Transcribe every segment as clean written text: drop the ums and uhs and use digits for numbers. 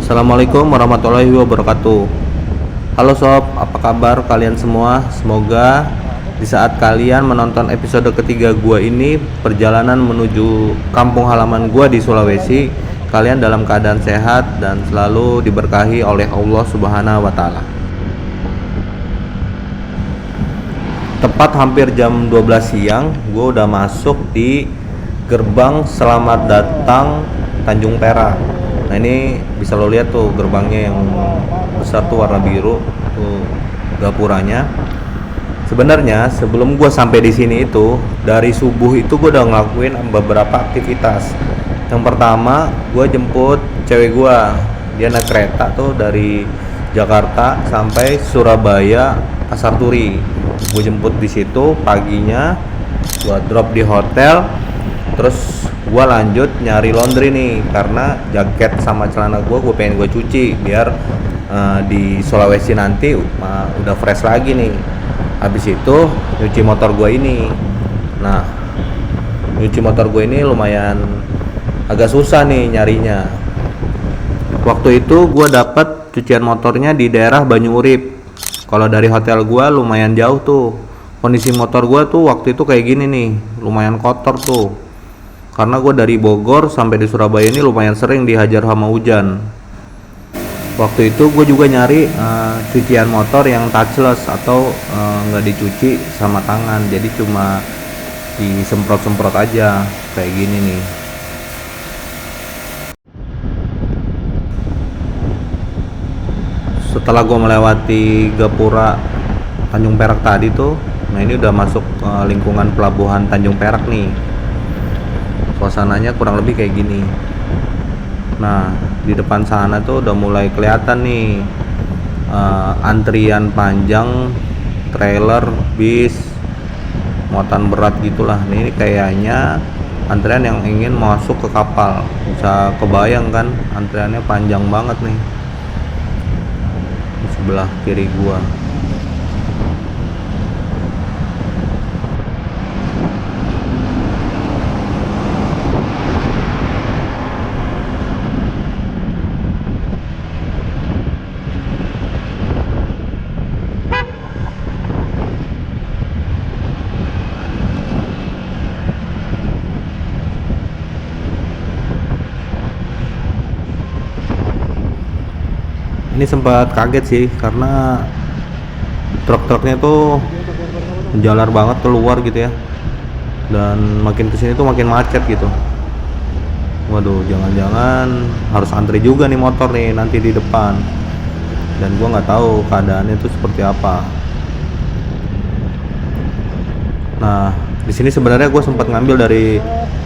Assalamualaikum warahmatullahi wabarakatuh. Halo sob, apa kabar kalian semua? Semoga di saat kalian menonton episode ketiga gua ini, perjalanan menuju kampung halaman gua di Sulawesi, kalian dalam keadaan sehat dan selalu diberkahi oleh Allah Subhanahu wa taala. Tepat hampir jam 12 siang, gua udah masuk di gerbang selamat datang Tanjung Perak. Nah, ini bisa lo lihat tuh gerbangnya yang besar tuh warna biru tuh gapuranya. Sebenarnya sebelum gue sampai di sini itu dari subuh itu gue udah ngelakuin beberapa aktivitas. Yang pertama gue jemput cewek gue, dia naik kereta tuh dari Jakarta sampai Surabaya Pasar Turi. Gue jemput di situ paginya, gue drop di hotel, terus gue lanjut nyari laundry nih karena jaket sama celana gue pengen gue cuci biar di Sulawesi nanti udah fresh lagi nih. Habis itu nyuci motor gue ini. Nah, nyuci motor gue ini lumayan agak susah nih nyarinya. Waktu itu gue dapet cucian motornya di daerah Banyu Urip. Kalau dari hotel gue lumayan jauh tuh. Kondisi motor gue tuh waktu itu kayak gini nih, lumayan kotor tuh. Karena gue dari Bogor sampai di Surabaya ini lumayan sering dihajar sama hujan. Waktu itu gue juga nyari cucian motor yang touchless atau nggak dicuci sama tangan, jadi cuma disemprot-semprot aja kayak gini nih. Setelah gue melewati gapura Tanjung Perak tadi tuh, nah ini udah masuk lingkungan pelabuhan Tanjung Perak nih. Suasananya kurang lebih kayak gini. Nah, di depan sana tuh udah mulai kelihatan nih antrian panjang trailer, bis, muatan berat gitulah. Ini kayaknya antrian yang ingin masuk ke kapal. Bisa kebayang kan, antriannya panjang banget nih. Di sebelah kiri gua. Ini sempat kaget sih karena truk-truknya tuh menjalar banget keluar gitu ya, dan makin kesini tuh makin macet gitu. Waduh, jangan-jangan harus antri juga nih motor nih nanti di depan, dan gua nggak tahu keadaannya tuh seperti apa. Nah, di sini sebenarnya gue sempat ngambil dari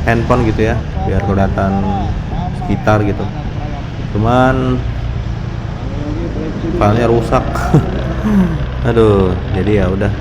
handphone gitu ya biar kelihatan sekitar gitu, cuman filenya rusak. Aduh, jadi ya udah.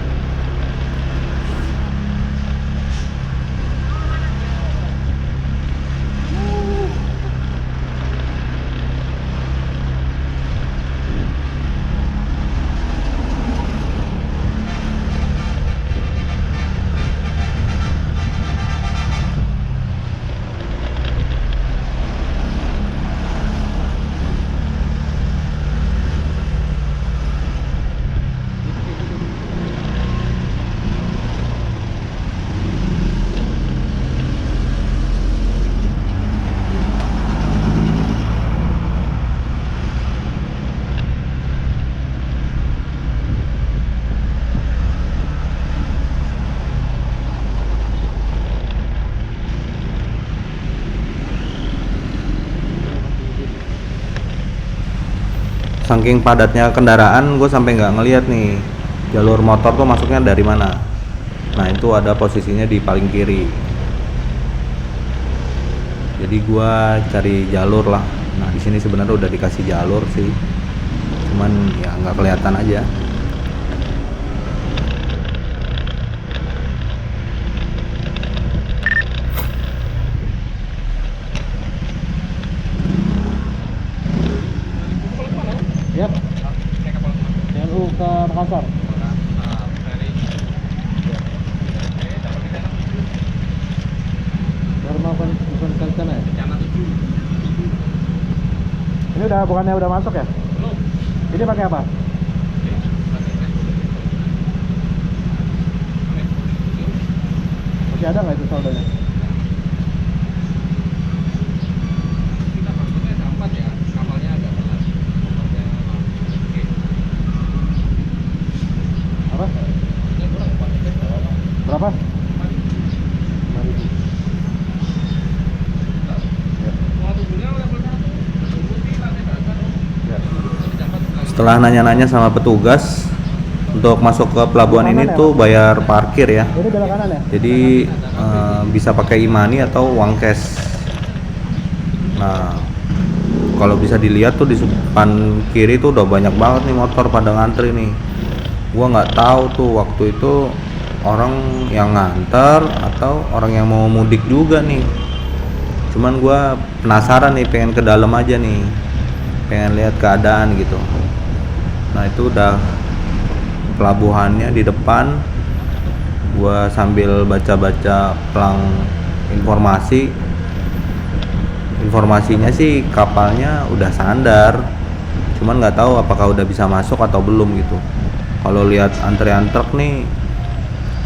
saking padatnya kendaraan gue sampai nggak ngeliat nih jalur motor tuh masuknya dari mana. Nah itu ada posisinya di paling kiri, jadi gue cari jalur lah. Nah di sini sebenarnya udah dikasih jalur sih, cuman ya nggak kelihatan aja. Yap. CLU ke Makassar. Dharma bukan Kaltana ya? Ini udah bukannya udah masuk ya? Belum. Ini pakai apa? Masih ada nggak itu saldonya? Apa? Berapa? 5.000. Setelah nanya-nanya sama petugas untuk masuk ke pelabuhan ini tuh bayar parkir ya. Ini belok kanan ya? Jadi bisa pakai e-money atau uang cash. Nah kalau bisa dilihat tuh di depan kiri tuh udah banyak banget nih motor pada ngantri nih. Gua nggak tahu tuh waktu itu orang yang nganter atau orang yang mau mudik juga nih. Cuman gua penasaran nih, pengen ke dalam aja nih, pengen lihat keadaan gitu. Nah itu udah pelabuhannya di depan. Gua sambil baca-baca pelang informasinya sih kapalnya udah sandar, cuman nggak tahu apakah udah bisa masuk atau belum gitu. Kalau lihat antrean truk nih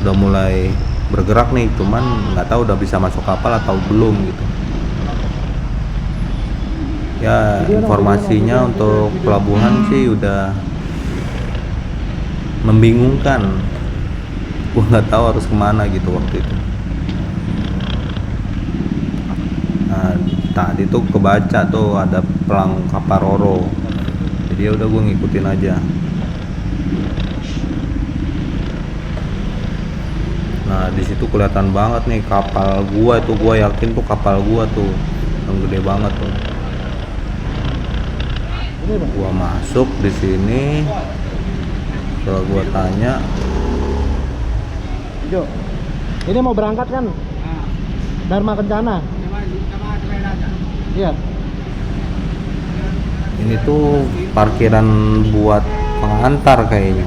udah mulai bergerak nih, cuman nggak tahu udah bisa masuk kapal atau belum gitu ya. Informasinya untuk pelabuhan sih udah membingungkan. Gua nggak tahu harus kemana gitu waktu itu. Nah tadi tuh kebaca tuh ada pelang Kaparoro, jadi ya udah gue ngikutin aja. Nah di situ kelihatan banget nih kapal gua itu, gua yakin tuh kapal gua tuh yang gede banget tuh. Gua masuk di sini, setelah gua tanya, Jo, ini mau berangkat kan? Dharma Kencana. Iya. ini tuh parkiran buat pengantar kayaknya.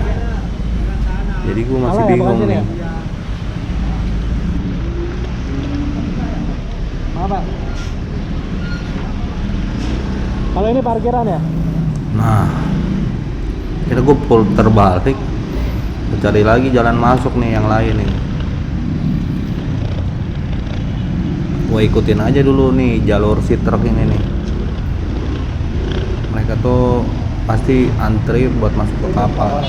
Jadi gua masih Salah ya, bingung bukan sini nih. ya? Maaf Pak. Kalau ini parkiran ya? Nah kira gue putar balik, cari lagi jalan masuk nih yang lain nih. Gue ikutin aja dulu nih jalur si truk ini nih. Mereka tuh pasti antri buat masuk ke kapal.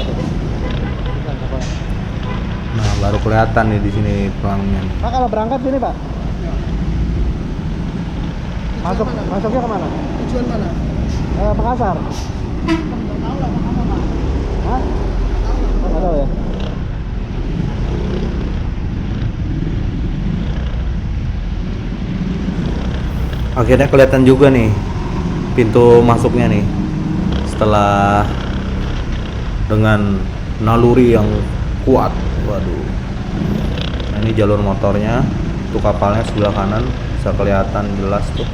Nah baru kelihatan nih di sini pelangnya nih. Pak kalau berangkat sini Pak? Masuknya kemana? Tujuan mana? Makassar. Hah? Nggak tahu ya. Akhirnya kelihatan juga nih pintu masuknya nih, setelah dengan naluri yang kuat. Waduh. Nah ini jalur motornya, tuh kapalnya sebelah kanan bisa kelihatan jelas tuh.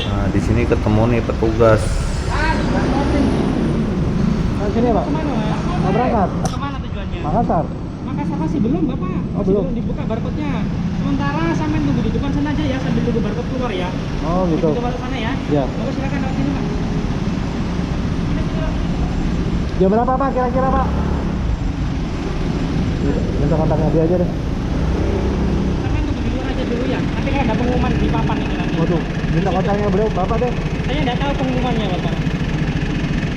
Nah di sini ketemu nih petugas. Nah, sini ya Pak. Kemana Mas? Mau berangkat? Kemana tujuannya? Makassar. Makassar masih belum Bapak. Oh, Masih belum. dibuka barcode-nya. Sementara sampai tunggu di depan sana aja ya sambil tunggu barcode keluar ya. Oh gitu. Di depan sana ya. Ya. Bapak silakan lewat sini Pak. Jam berapa Pak kira-kira Pak? Minta kontaknya dia aja deh. Sampai tunggu di luar aja dulu ya. Nanti kan ada pengumuman di papan ini nanti. Waduh, minta kontaknya beliau Bapak deh. Saya nggak tahu pengumumannya Bapak.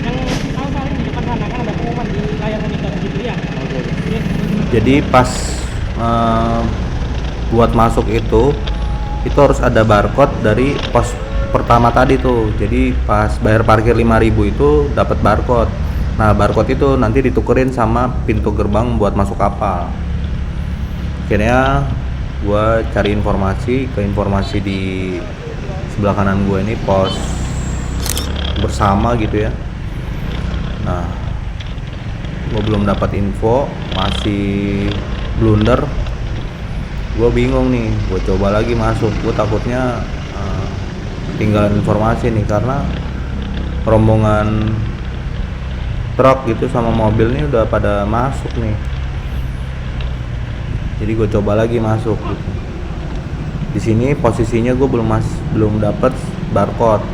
Yang tahu paling di depan sana kan ada pengumuman di layar monitor gitu ya. Oke. Iya. Jadi pas buat masuk itu harus ada barcode dari pos pertama tadi tuh. Jadi pas bayar parkir 5.000 itu dapat barcode. Nah, barcode itu nanti ditukerin sama pintu gerbang buat masuk kapal. Akhirnya gua cari informasi di sebelah kanan gua ini pos bersama gitu ya. Nah, gua belum dapat info, masih blunder. Gua bingung nih, gua coba lagi masuk. Gua takutnya tinggalan informasi nih, karena rombongan truk gitu sama mobil nih udah pada masuk nih. Jadi gue coba lagi masuk gitu. Di sini posisinya gue belum dapat barcode,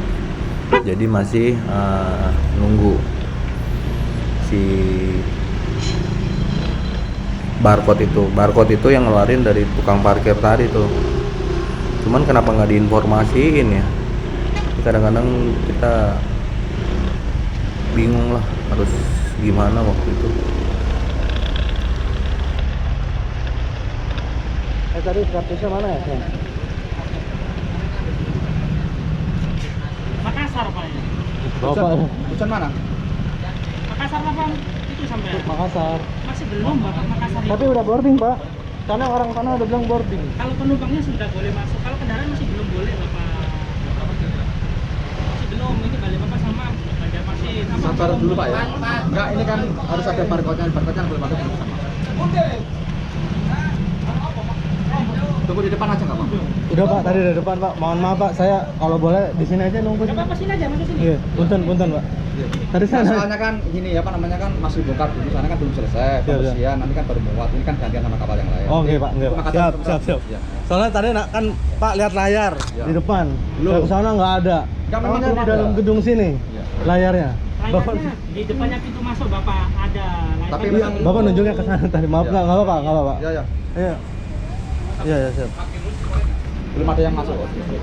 jadi masih nunggu si barcode itu yang ngeluarin dari tukang parkir tadi tuh. Cuman kenapa nggak diinformasiin ya? Kadang-kadang kita bingung lah harus gimana waktu itu. Tadi servisnya mana ya? Makassar Pak ya. Bapak Tujuan mana? Makassar apa Bang? Itu sampai Makassar. masih belum Bapak Makassar itu. Tapi udah boarding, Pak. Karena orang sana udah bilang boarding. Kalau penumpangnya sudah boleh masuk, kalau kendaraan masih belum boleh Bapak. Masih belum, ini balik Bapak sama Banjarmasin. Sabar dulu Pak ya. Enggak, ini kan harus ada barcode-nya belum ada yang sama. Tunggu di depan aja nggak Pak? Udah Pak, tadi dari depan Pak. Mohon maaf Pak, saya kalau boleh di sini aja nunggu. Enggak apa-apa, sini aja, masuk sini. Iya, punten Pak. Tadi Nah, saya soalnya kan gini apa namanya kan masih bongkar dulu, sana kan belum selesai pembersihan, nanti kan baru muat, ini kan gantian sama kapal yang lain. Oh, oke Pak, oke Pak. Makassar Siap, sebentar. siap. Ya. Soalnya tadi kan Pak lihat layar Ya. di depan. Belum. Ke sana nggak ada. Nggak, memang Taunya belum di ada. dalam gedung sini. Ya. Layarnya. Bapak, Layarnya di depannya pintu masuk Bapak ada. Tapi iya, memang- Bapak nunjuknya ke sana tadi. Maaf Ya. nggak apa-apa, nggak apa-apa. Ya ya. Iya. Iya, siap. Belum ada yang masuk.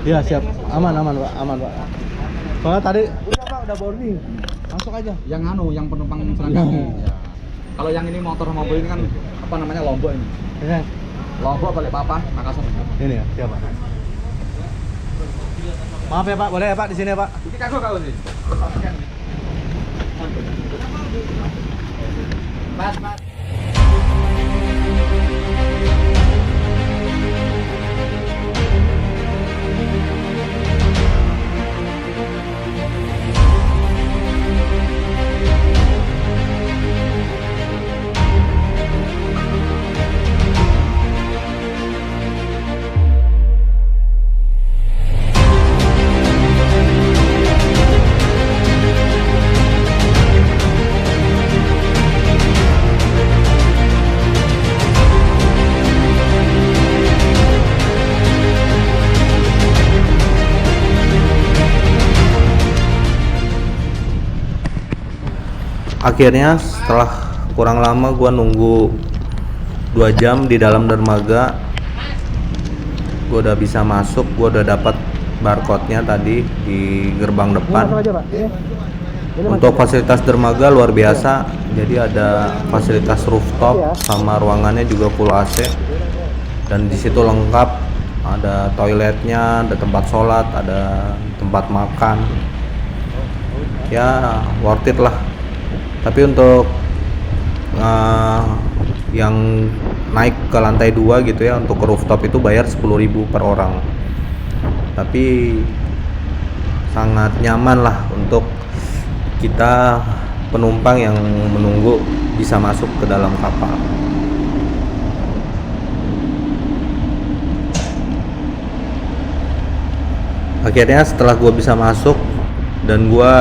Iya, siap. Aman Pak, aman Pak. Soalnya tadi udah Pak, udah boarding. Masuk aja. Yang yang penumpang serangkaian. Ya. Ya. Kalau yang ini motor sama mobil ini kan apa namanya Lombok ini. Ini, Lombok Balikpapan, Makassar. ini ya, siap Pak. Maaf ya Pak, boleh ya Pak di sini ya Pak? Ini kagak kau sih. Mas. Akhirnya setelah kurang lama gua nunggu 2 jam di dalam dermaga, gua udah bisa masuk. Gua udah dapat barcode-nya tadi di gerbang depan. Masuk aja Pak. Ini Untuk fasilitas dermaga luar biasa. Jadi ada fasilitas rooftop sama ruangannya juga full AC. Dan di situ lengkap, ada toiletnya, ada tempat sholat, ada tempat makan. Ya worth it lah. Tapi untuk yang naik ke lantai 2 gitu ya, untuk ke rooftop itu bayar 10.000 per orang. Tapi sangat nyaman lah untuk kita penumpang yang menunggu bisa masuk ke dalam kapal. Akhirnya setelah gue bisa masuk dan gue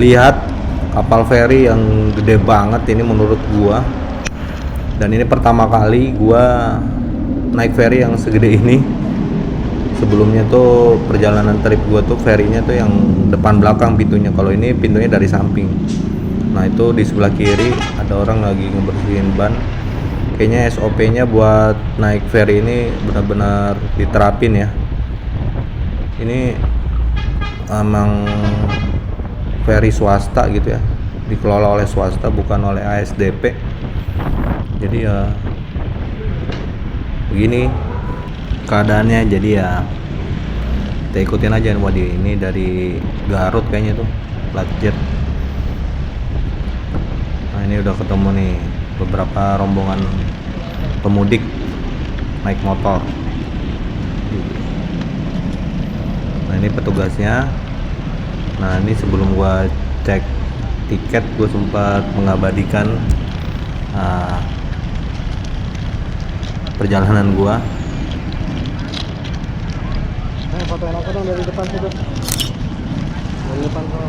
lihat kapal feri yang gede banget ini menurut gue, dan ini pertama kali gue naik feri yang segede ini. Sebelumnya tuh perjalanan trip gue tuh ferinya tuh yang depan belakang pintunya, kalau ini pintunya dari samping. Nah itu di sebelah kiri ada orang lagi ngebersihin ban. Kayaknya SOP-nya buat naik feri ini benar-benar diterapin ya. Ini emang feri swasta gitu ya, dikelola oleh swasta bukan oleh ASDP. Jadi ya begini keadaannya. Jadi ya Kita ikutin aja nih Wadi, ini dari Garut kayaknya tuh, plat jet. Nah ini udah ketemu nih beberapa rombongan pemudik naik motor. Nah ini petugasnya. Nah ini sebelum gua cek tiket, gue sempat mengabadikan perjalanan gua. Fotoin aku dong dari depan situ. Dari depan kok.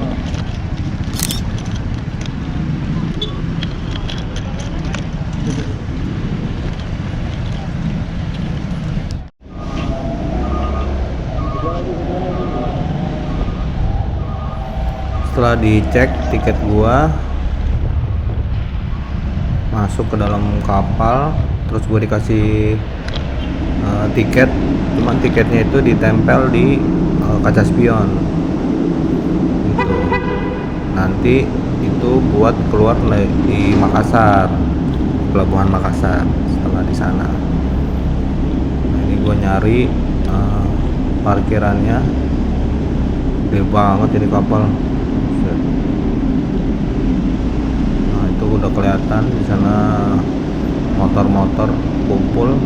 Setelah dicek tiket gua masuk ke dalam kapal, terus gue dikasih tiket, cuman tiketnya itu ditempel di kaca spion gitu. Nanti itu buat keluar di Makassar, pelabuhan Makassar setelah di sana. Nah, ini gue nyari parkirannya, gede banget ini kapal. Nah itu udah kelihatan di sana motor-motor kumpul.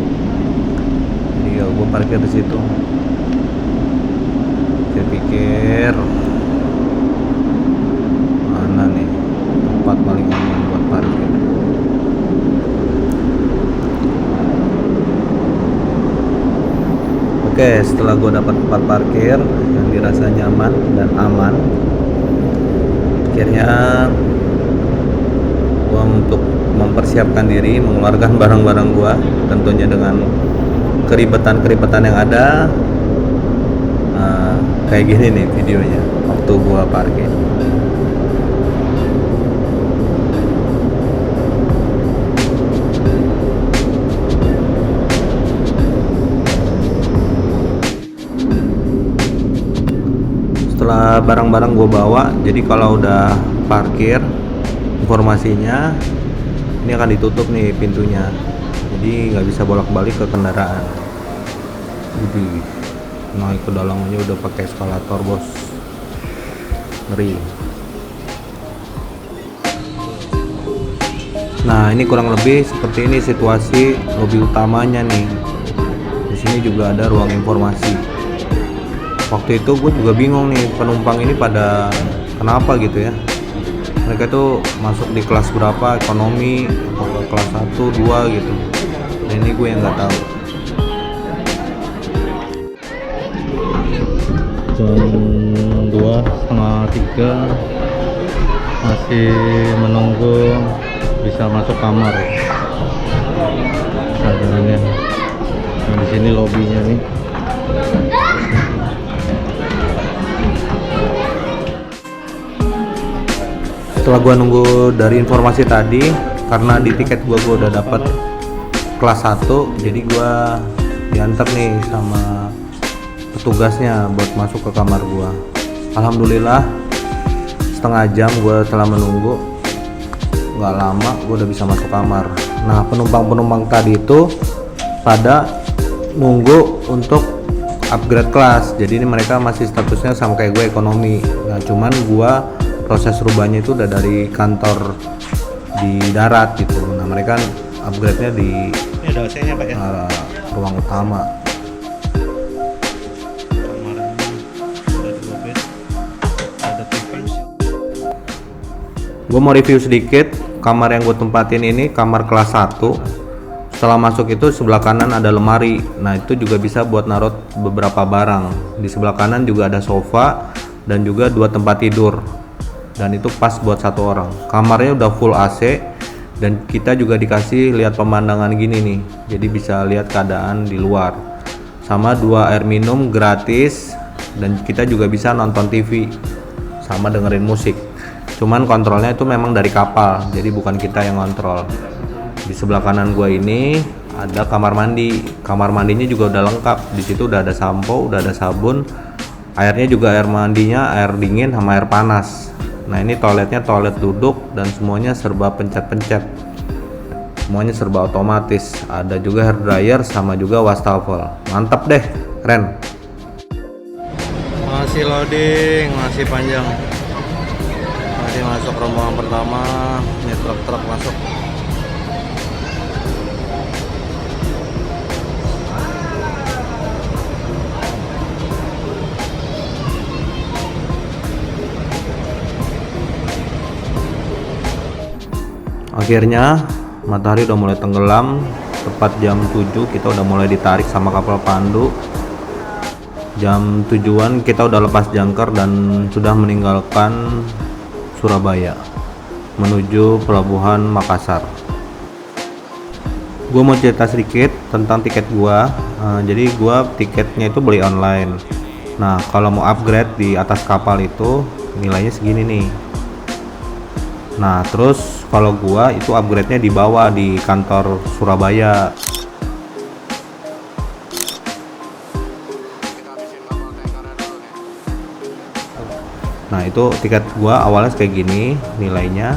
Jadi ya gue parkir di situ. Saya pikir mana nih tempat paling aman buat parkir. Oke, setelah gue dapat tempat parkir yang dirasa nyaman dan aman, akhirnya gue untuk mempersiapkan diri mengeluarkan barang-barang gue, tentunya dengan keribetan yang ada. Kayak gini nih videonya waktu gue parkir. Setelah barang-barang gue bawa, jadi kalau udah parkir, informasinya ini akan ditutup nih pintunya, jadi nggak bisa bolak-balik ke kendaraan. Jadi naik ke dalamnya udah pakai eskalator bos, ngeri. Nah ini kurang lebih seperti ini situasi lobi utamanya nih. Di sini juga ada ruang informasi. Waktu itu gue juga bingung nih, penumpang ini pada kenapa gitu ya. Mereka tuh masuk di kelas berapa, ekonomi atau kelas 1, 2 gitu. Dan ini gue yang nggak tahu. Jam 2:30 masih menunggu bisa masuk kamar. Keadaannya. Nah di sini lobinya nih. Setelah gua nunggu dari informasi tadi, karena di tiket gua udah dapat kelas 1, jadi gua diantar nih sama petugasnya buat masuk ke kamar gua. Alhamdulillah setengah jam gua telah menunggu, nggak lama gua udah bisa masuk kamar. Nah penumpang tadi itu pada nunggu untuk upgrade kelas, jadi ini mereka masih statusnya sama kayak gue, ekonomi. Nah cuman gua proses rubahnya itu udah dari kantor di darat gitu. Nah mereka upgrade-nya di ini ada AC-nya Pak ya? Ruang utama. Kamarnya ada 2 bed, ada TV. Gue mau review sedikit kamar yang gue tempatin ini, kamar kelas 1. Setelah masuk itu sebelah kanan ada lemari. Nah itu juga bisa buat naruh beberapa barang. Di sebelah kanan juga ada sofa dan juga 2 tempat tidur. Dan itu pas buat 1 orang. Kamarnya udah full AC dan kita juga dikasih lihat pemandangan gini nih, jadi bisa lihat keadaan di luar, sama 2 air minum gratis, dan kita juga bisa nonton TV sama dengerin musik. Cuman kontrolnya itu memang dari kapal, jadi bukan kita yang kontrol. Di sebelah kanan gua ini ada kamar mandi. Kamar mandinya juga udah lengkap. Di situ udah ada sampo, udah ada sabun. Airnya juga air mandinya air dingin sama air panas. Nah ini toiletnya toilet duduk dan semuanya serba pencet-pencet, semuanya serba otomatis. Ada juga hair dryer sama juga wastafel. Mantap deh, keren. Masih loading, masih panjang. Masih masuk rombongan pertama, ini truk-truk masuk. Akhirnya matahari udah mulai tenggelam, tepat jam 7 kita udah mulai ditarik sama kapal pandu. Jam tujuan kita udah lepas jangkar dan sudah meninggalkan Surabaya menuju pelabuhan Makassar. Gue mau cerita sedikit tentang tiket gua. Jadi gua tiketnya itu beli online. Nah, kalau mau upgrade di atas kapal itu nilainya segini nih. Nah, terus kalau gua itu upgrade-nya di bawah di kantor Surabaya. Nah, itu tiket gua awalnya kayak gini nilainya.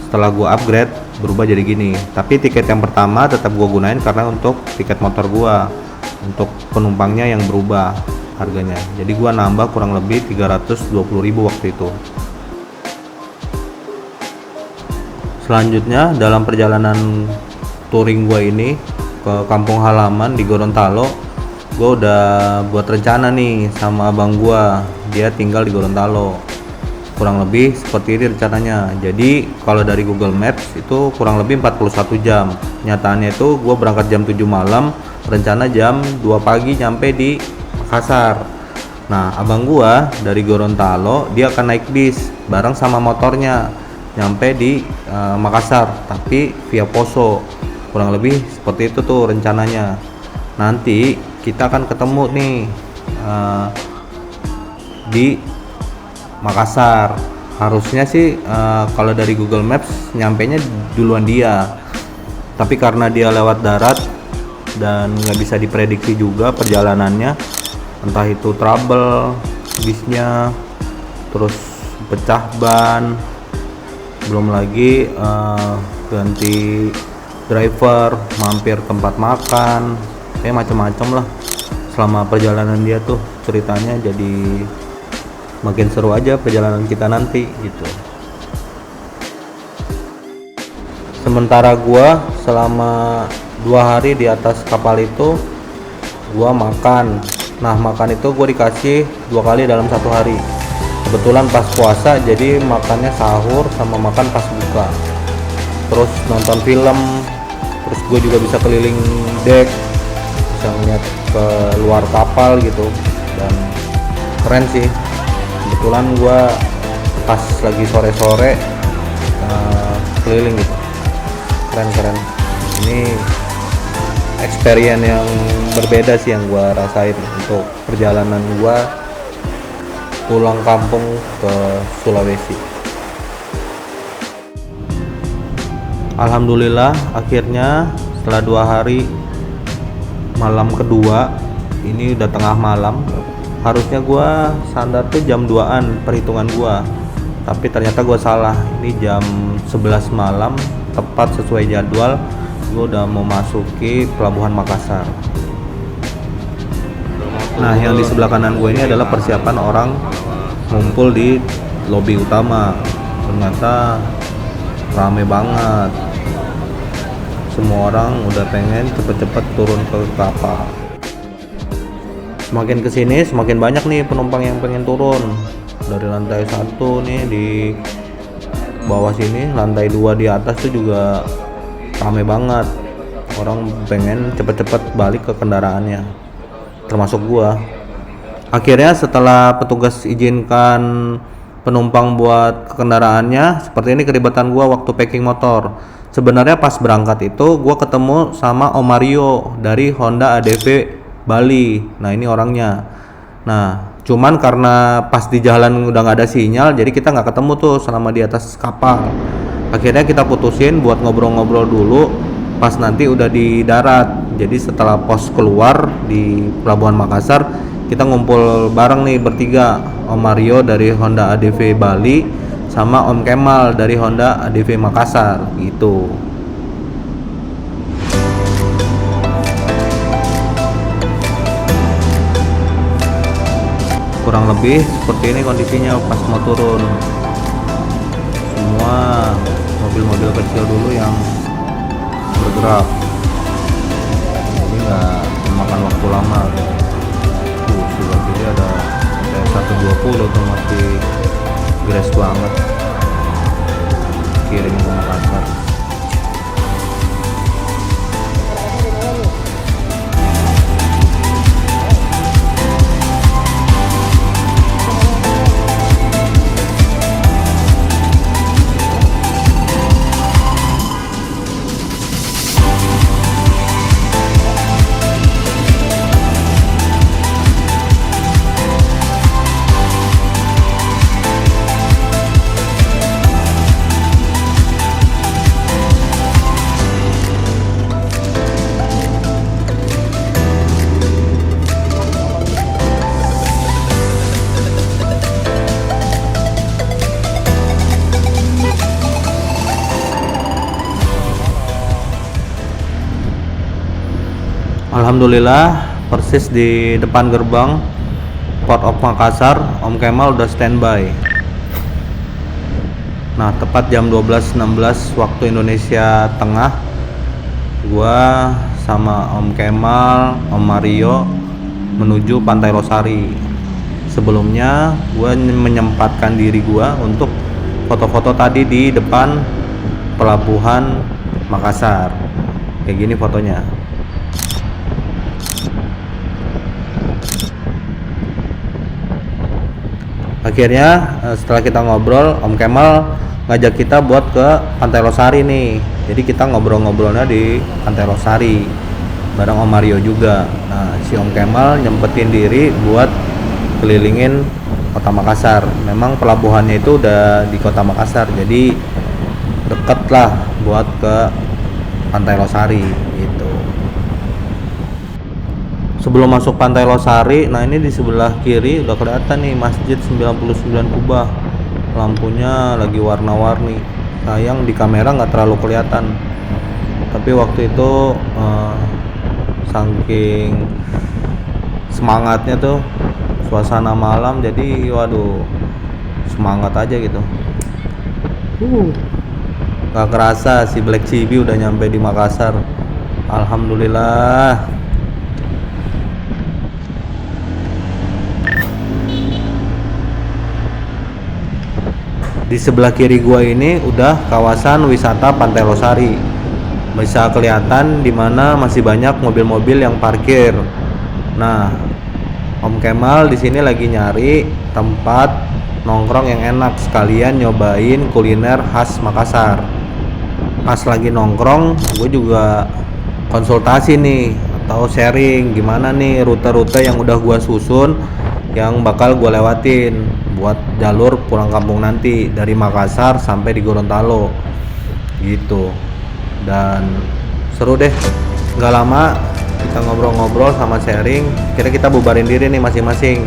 Setelah gua upgrade berubah jadi gini. Tapi tiket yang pertama tetap gua gunain karena untuk tiket motor gua. Untuk penumpangnya yang berubah harganya. Jadi gua nambah kurang lebih 320.000 waktu itu. Selanjutnya dalam perjalanan touring gua ini ke kampung halaman di Gorontalo, gua udah buat rencana nih sama abang gua. Dia tinggal di Gorontalo. Kurang lebih seperti ini rencananya. Jadi kalau dari Google Maps itu kurang lebih 41 jam. Nyataannya itu gua berangkat jam 7 malam, rencana jam 2 pagi nyampe di Makassar. Nah, abang gua dari Gorontalo dia akan naik bis bareng sama motornya nyampe di Makassar, tapi via Poso. Kurang lebih seperti itu tuh rencananya. Nanti kita akan ketemu nih di Makassar. Harusnya sih kalau dari Google Maps nyampenya duluan dia, tapi karena dia lewat darat dan nggak bisa diprediksi juga perjalanannya, entah itu trouble bisnya, terus pecah ban, belum lagi ganti driver, mampir tempat makan, kayak macam-macam lah. Selama perjalanan dia tuh ceritanya jadi makin seru aja perjalanan kita nanti gitu. Sementara gua selama 2 hari di atas kapal itu gua makan. Nah, makan itu gua dikasih 2 kali dalam 1 hari. Kebetulan pas puasa jadi makannya sahur sama makan pas buka. Terus nonton film, terus gue juga bisa keliling dek, bisa ngeliat ke luar kapal gitu, dan keren sih. Kebetulan gue pas lagi sore-sore keliling gitu, keren. Ini experience yang berbeda sih yang gue rasain untuk perjalanan gue pulang kampung ke Sulawesi. Alhamdulillah akhirnya setelah 2 hari, malam kedua ini udah tengah malam. Harusnya gua sandar tuh jam 2-an perhitungan gua, tapi ternyata gua salah. Ini jam 11 malam tepat sesuai jadwal. Gua udah mau masuki pelabuhan Makassar. Nah, yang di sebelah kanan gue ini adalah persiapan orang ngumpul di lobi utama. Ternyata rame banget. Semua orang udah pengen cepet-cepet turun ke kapal. Semakin kesini semakin banyak nih penumpang yang pengen turun. Dari lantai 1 nih di bawah sini, lantai 2 di atas tuh juga rame banget. Orang pengen cepet-cepet balik ke kendaraannya, termasuk gua. Akhirnya setelah petugas izinkan penumpang buat ke kendaraannya, seperti ini keribatan gua waktu packing motor. Sebenarnya pas berangkat itu gua ketemu sama Om Mario dari Honda ADV Bali. Nah, ini orangnya. Nah, cuman karena pas di jalan udah nggak ada sinyal, jadi kita nggak ketemu tuh selama di atas kapal. Akhirnya kita putusin buat ngobrol-ngobrol dulu pas nanti udah di darat. Jadi setelah pos keluar di Pelabuhan Makassar, kita ngumpul bareng nih bertiga, Om Mario dari Honda ADV Bali sama Om Kemal dari Honda ADV Makassar gitu. kurang lebih seperti ini kondisinya pas mau turun. Semua mobil-mobil kecil dulu yang bergerak, jadi nggak memakan waktu lama. Tuh sebelah kiri ada T120 tuh masih gres banget, kirim ke Makassar. Alhamdulillah persis di depan gerbang Port of Makassar, Om Kemal udah standby. Nah, tepat jam 12.16 waktu Indonesia Tengah, gua sama Om Kemal, Om Mario menuju Pantai Losari. Sebelumnya gua menyempatkan diri gua untuk foto-foto tadi di depan pelabuhan Makassar. Kayak gini fotonya. Akhirnya setelah kita ngobrol, Om Kemal ngajak kita buat ke Pantai Losari nih. Jadi kita ngobrol-ngobrolnya di Pantai Losari bareng Om Mario juga. Nah, si Om Kemal nyempetin diri buat kelilingin Kota Makassar. Memang pelabuhannya itu udah di Kota Makassar, jadi deket lah buat ke Pantai Losari gitu. Sebelum masuk Pantai Losari, nah ini di sebelah kiri udah kelihatan nih Masjid 99 Kubah. Lampunya lagi warna-warni. Sayang di kamera nggak terlalu kelihatan. Tapi waktu itu saking semangatnya tuh suasana malam, jadi waduh semangat aja gitu. Gak kerasa si Black Chibi udah nyampe di Makassar. Alhamdulillah. Di sebelah kiri gua ini udah kawasan wisata Pantai Losari. Bisa kelihatan di mana masih banyak mobil-mobil yang parkir. Nah, Om Kemal di sini lagi nyari tempat nongkrong yang enak, sekalian nyobain kuliner khas Makassar. Pas lagi nongkrong, gue juga konsultasi nih atau sharing gimana nih rute-rute yang udah gua susun yang bakal gue lewatin buat jalur pulang kampung nanti dari Makassar sampai di Gorontalo gitu. Dan seru deh, nggak lama kita ngobrol-ngobrol sama sharing, kira kita bubarin diri nih masing-masing.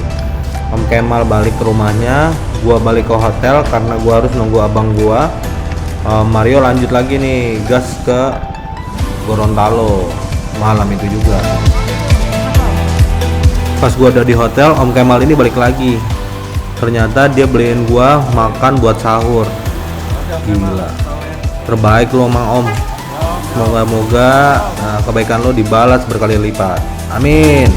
Om Kemal balik ke rumahnya, gua balik ke hotel karena gua harus nunggu abang gua. Mario lanjut lagi nih gas ke Gorontalo malam itu juga. Pas gua udah di hotel, Om Kemal ini balik lagi. Ternyata dia beliin gua makan buat sahur. Gila, terbaik lo Mang Om. Semoga-moga kebaikan lo dibalas berkali lipat. Amin.